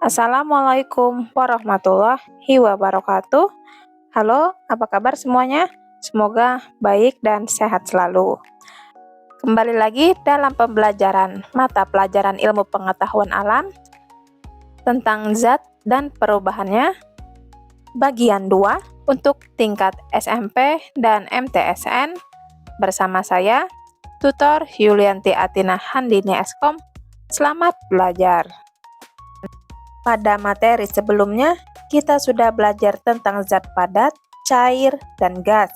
Assalamualaikum warahmatullahi wabarakatuh. Halo, apa kabar semuanya? Semoga baik dan sehat selalu. Kembali lagi dalam pembelajaran mata pelajaran ilmu pengetahuan alam tentang zat dan perubahannya, bagian 2 untuk tingkat SMP dan MTSN bersama saya, Tutor Yulianti Atina Handini Eskom. Selamat belajar. Pada materi sebelumnya, kita sudah belajar tentang zat padat, cair, dan gas,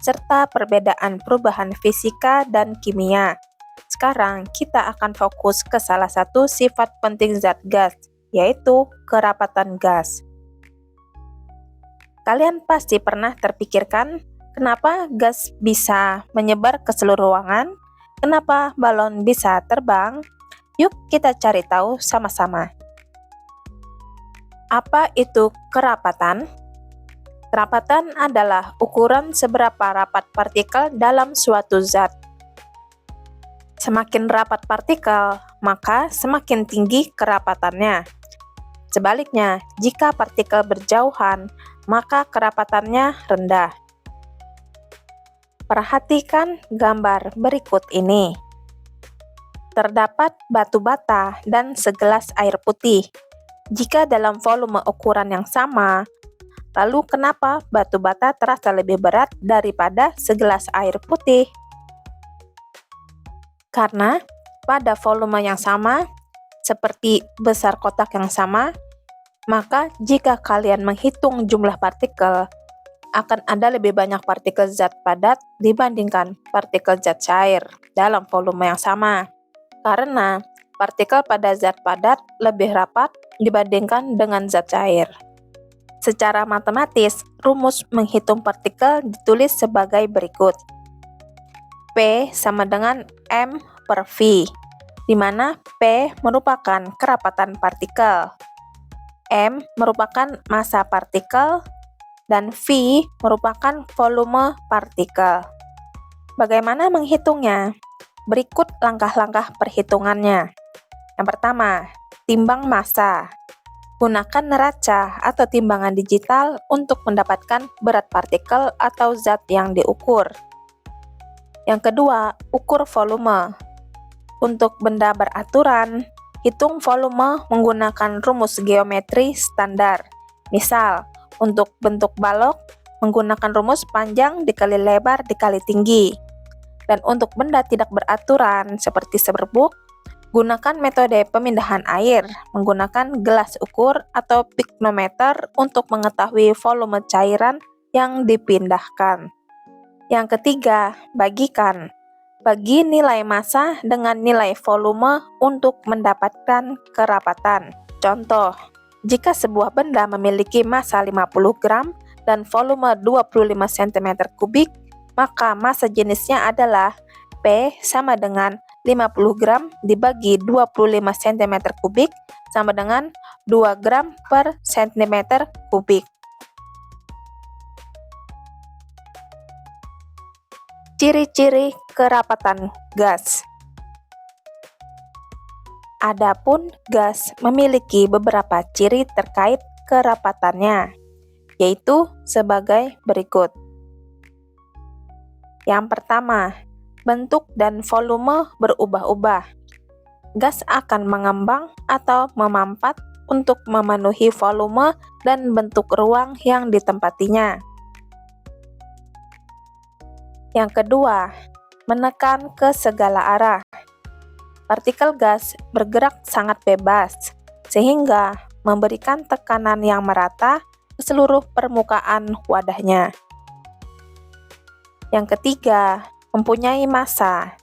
serta perbedaan perubahan fisika dan kimia. Sekarang, kita akan fokus ke salah satu sifat penting zat gas, yaitu kerapatan gas. Kalian pasti pernah terpikirkan, kenapa gas bisa menyebar ke seluruh ruangan? Kenapa balon bisa terbang? Yuk kita cari tahu sama-sama. Apa itu kerapatan? Kerapatan adalah ukuran seberapa rapat partikel dalam suatu zat. Semakin rapat partikel, maka semakin tinggi kerapatannya. Sebaliknya, jika partikel berjauhan, maka kerapatannya rendah. Perhatikan gambar berikut ini. Terdapat batu bata dan segelas air putih. Jika dalam volume ukuran yang sama, lalu kenapa batu bata terasa lebih berat daripada segelas air putih? Karena pada volume yang sama, seperti besar kotak yang sama, maka jika kalian menghitung jumlah partikel, akan ada lebih banyak partikel zat padat dibandingkan partikel zat cair dalam volume yang sama. Karena partikel pada zat padat lebih rapat dibandingkan dengan zat cair. Secara matematis, rumus menghitung partikel ditulis sebagai berikut. P sama dengan M per V, di mana P merupakan kerapatan partikel, M merupakan massa partikel, dan V merupakan volume partikel. Bagaimana menghitungnya? Berikut langkah-langkah perhitungannya. Yang pertama, timbang massa. Gunakan neraca atau timbangan digital untuk mendapatkan berat partikel atau zat yang diukur. Yang kedua, ukur volume. Untuk benda beraturan, hitung volume menggunakan rumus geometri standar. Misal, untuk bentuk balok, menggunakan rumus panjang dikali lebar dikali tinggi. Dan untuk benda tidak beraturan seperti serbuk, gunakan metode pemindahan air menggunakan gelas ukur atau piknometer untuk mengetahui volume cairan yang dipindahkan. Yang ketiga, bagikan. Bagi nilai massa dengan nilai volume untuk mendapatkan kerapatan. Contoh, jika sebuah benda memiliki massa 50 gram dan volume 25 cm3, maka massa jenisnya adalah P sama dengan 50 gram dibagi 25 cm3 sama dengan 2 gram per cm3. Ciri-ciri kerapatan gas. Adapun gas memiliki beberapa ciri terkait kerapatannya, yaitu sebagai berikut. Yang pertama, bentuk dan volume berubah-ubah. Gas akan mengembang atau memampat untuk memenuhi volume dan bentuk ruang yang ditempatinya. Yang kedua, menekan ke segala arah. Partikel gas bergerak sangat bebas, sehingga memberikan tekanan yang merata ke seluruh permukaan wadahnya. Yang ketiga, mempunyai massa.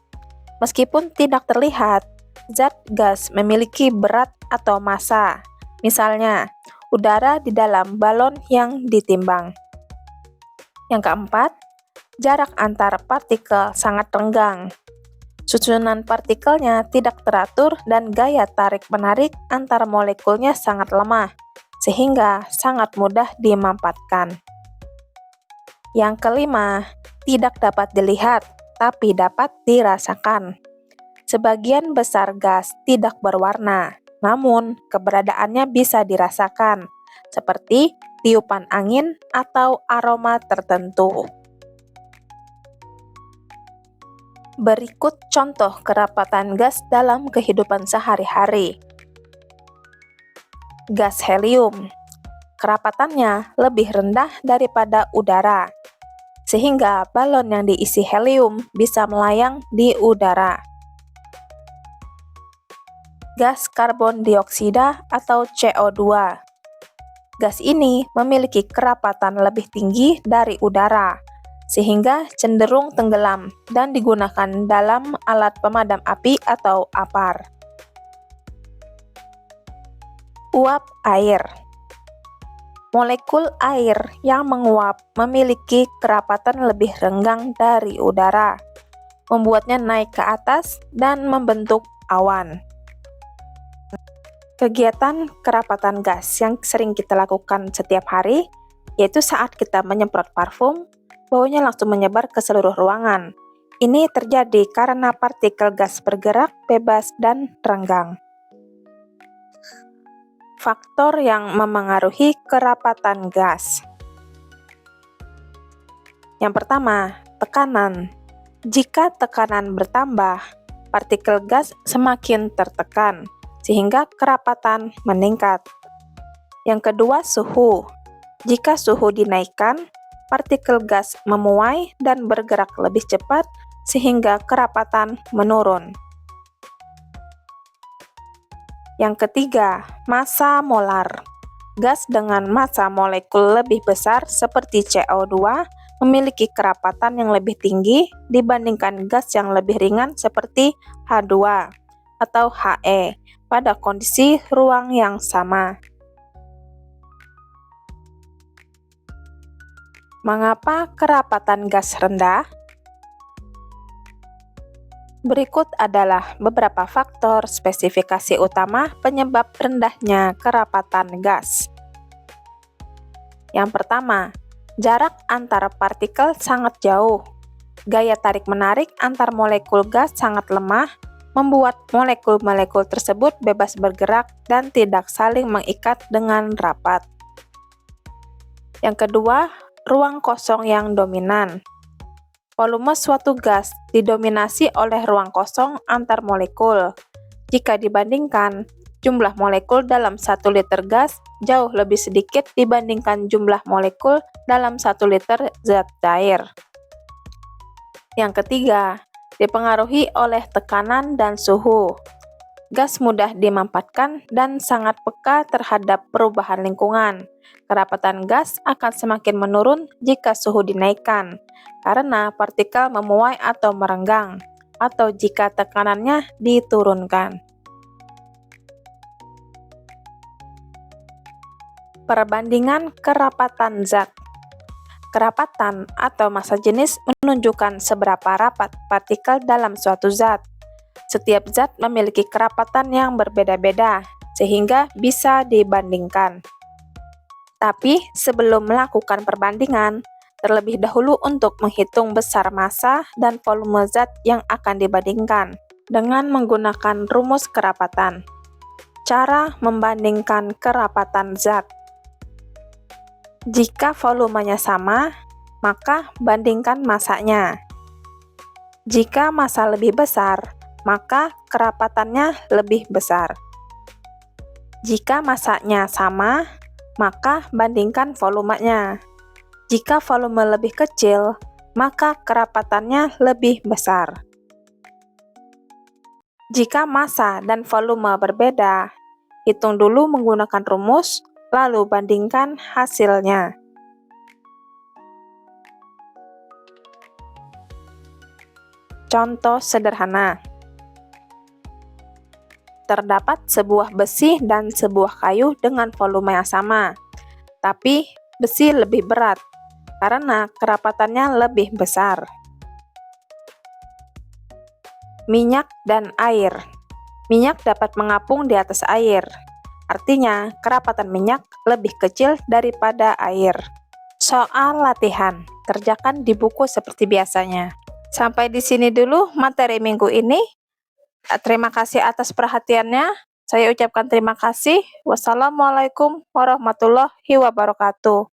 Meskipun tidak terlihat, zat gas memiliki berat atau massa. Misalnya, udara di dalam balon yang ditimbang. Yang keempat, jarak antar partikel sangat renggang. Susunan partikelnya tidak teratur dan gaya tarik-menarik antar molekulnya sangat lemah, sehingga sangat mudah dimampatkan. Yang kelima, tidak dapat dilihat, tapi dapat dirasakan. Sebagian besar gas tidak berwarna, namun keberadaannya bisa dirasakan, seperti tiupan angin atau aroma tertentu. Berikut contoh kerapatan gas dalam kehidupan sehari-hari. Gas helium, kerapatannya lebih rendah daripada udara, sehingga balon yang diisi helium bisa melayang di udara. Gas karbon dioksida atau CO2. Gas ini memiliki kerapatan lebih tinggi dari udara, sehingga cenderung tenggelam dan digunakan dalam alat pemadam api atau APAR. Uap air. Molekul air yang menguap memiliki kerapatan lebih renggang dari udara, membuatnya naik ke atas dan membentuk awan. Kegiatan kerapatan gas yang sering kita lakukan setiap hari, yaitu saat kita menyemprot parfum, baunya langsung menyebar ke seluruh ruangan. Ini terjadi karena partikel gas bergerak bebas dan renggang. Faktor yang memengaruhi kerapatan gas. Yang pertama, tekanan. Jika tekanan bertambah, partikel gas semakin tertekan, sehingga kerapatan meningkat. Yang kedua, suhu. Jika suhu dinaikkan, partikel gas memuai dan bergerak lebih cepat, sehingga kerapatan menurun. Yang ketiga, massa molar. Gas dengan massa molekul lebih besar seperti CO2 memiliki kerapatan yang lebih tinggi dibandingkan gas yang lebih ringan seperti H2 atau He pada kondisi ruang yang sama. Mengapa kerapatan gas rendah? Berikut adalah beberapa faktor spesifikasi utama penyebab rendahnya kerapatan gas. Yang pertama, jarak antar partikel sangat jauh. Gaya tarik-menarik antar molekul gas sangat lemah, membuat molekul-molekul tersebut bebas bergerak dan tidak saling mengikat dengan rapat. Yang kedua, ruang kosong yang dominan. Volume suatu gas didominasi oleh ruang kosong antar molekul. Jika dibandingkan, jumlah molekul dalam 1 liter gas jauh lebih sedikit dibandingkan jumlah molekul dalam 1 liter zat cair. Yang ketiga, dipengaruhi oleh tekanan dan suhu. Gas mudah dimampatkan dan sangat peka terhadap perubahan lingkungan. Kerapatan gas akan semakin menurun jika suhu dinaikkan, karena partikel memuai atau merenggang, atau jika tekanannya diturunkan. Perbandingan kerapatan zat. Kerapatan atau massa jenis menunjukkan seberapa rapat partikel dalam suatu zat. Setiap zat memiliki kerapatan yang berbeda-beda, sehingga bisa dibandingkan. Tapi sebelum melakukan perbandingan, terlebih dahulu untuk menghitung besar massa dan volume zat yang akan dibandingkan dengan menggunakan rumus kerapatan. Cara membandingkan kerapatan zat. Jika volumenya sama, maka bandingkan massanya. Jika massa lebih besar, maka kerapatannya lebih besar. Jika massanya sama, maka bandingkan volumenya. Jika volume lebih kecil, maka kerapatannya lebih besar. Jika massa dan volume berbeda, hitung dulu menggunakan rumus, lalu bandingkan hasilnya. Contoh sederhana. Terdapat sebuah besi dan sebuah kayu dengan volume yang sama, tapi besi lebih berat karena kerapatannya lebih besar. Minyak dan air. Minyak dapat mengapung di atas air, artinya kerapatan minyak lebih kecil daripada air. Soal latihan, kerjakan di buku seperti biasanya. Sampai di sini dulu materi minggu ini. Terima kasih atas perhatiannya. Saya ucapkan terima kasih. Wassalamualaikum warahmatullahi wabarakatuh.